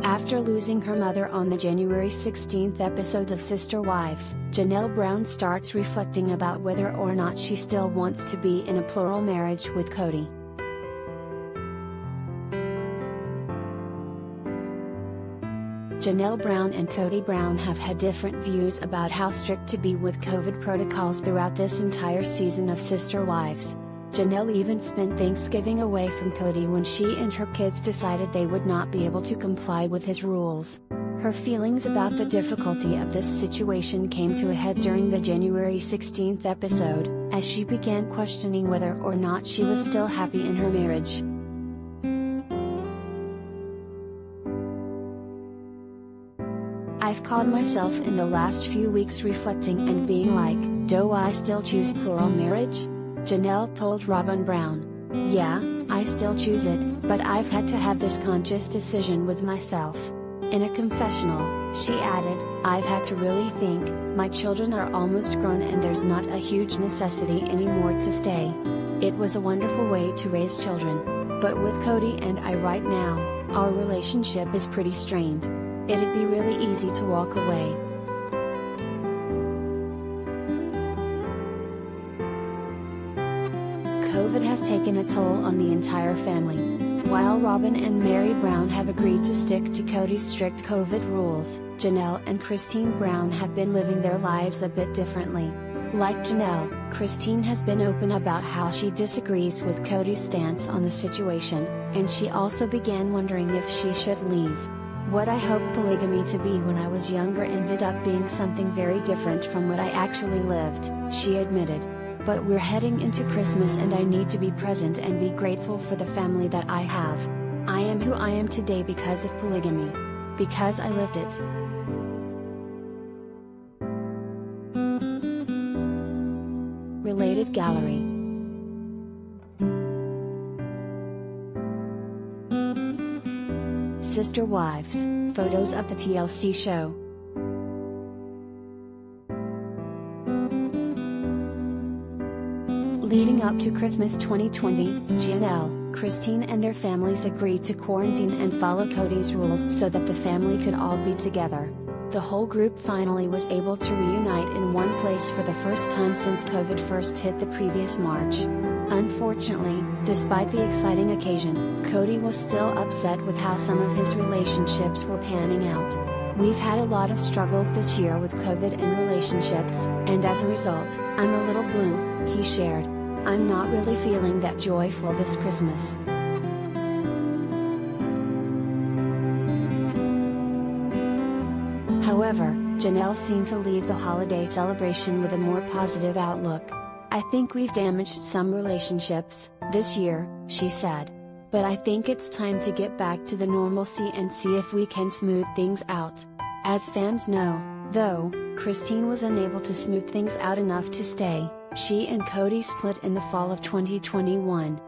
After losing her mother on the January 16th episode of Sister Wives, Janelle Brown starts reflecting about whether or not she still wants to be in a plural marriage with Kody. Janelle Brown and Kody Brown have had different views about how strict to be with COVID protocols throughout this entire season of Sister Wives. Janelle even spent Thanksgiving away from Kody when she and her kids decided they would not be able to comply with his rules. Her feelings about the difficulty of this situation came to a head during the January 16th episode, as she began questioning whether or not she was still happy in her marriage. I've caught myself in the last few weeks reflecting and being like, do I still choose plural marriage? Janelle told Robin Brown. Yeah, I still choose it, but I've had to have this conscious decision with myself. In a confessional, she added, I've had to really think, my children are almost grown and there's not a huge necessity anymore to stay. It was a wonderful way to raise children. But with Kody and I right now, our relationship is pretty strained. It'd be really easy to walk away. COVID has taken a toll on the entire family. While Robin and Mary Brown have agreed to stick to Kody's strict COVID rules, Janelle and Christine Brown have been living their lives a bit differently. Like Janelle, Christine has been open about how she disagrees with Kody's stance on the situation, and she also began wondering if she should leave. What I hoped polygamy to be when I was younger ended up being something very different from what I actually lived, she admitted. But we're heading into Christmas and I need to be present and be grateful for the family that I have. I am who I am today because of polygamy. Because I lived it. Related gallery. Sister Wives, photos of the TLC show. Leading up to Christmas 2020, Janelle, Christine and their families agreed to quarantine and follow Kody's rules so that the family could all be together. The whole group finally was able to reunite in one place for the first time since COVID first hit the previous March. Unfortunately, despite the exciting occasion, Kody was still upset with how some of his relationships were panning out. We've had a lot of struggles this year with COVID and relationships, and as a result, I'm a little blue, he shared. I'm not really feeling that joyful this Christmas. However, Janelle seemed to leave the holiday celebration with a more positive outlook. I think we've damaged some relationships this year, she said. But I think it's time to get back to the normalcy and see if we can smooth things out. As fans know, though, Christine was unable to smooth things out enough to stay. She and Kody split in the fall of 2021.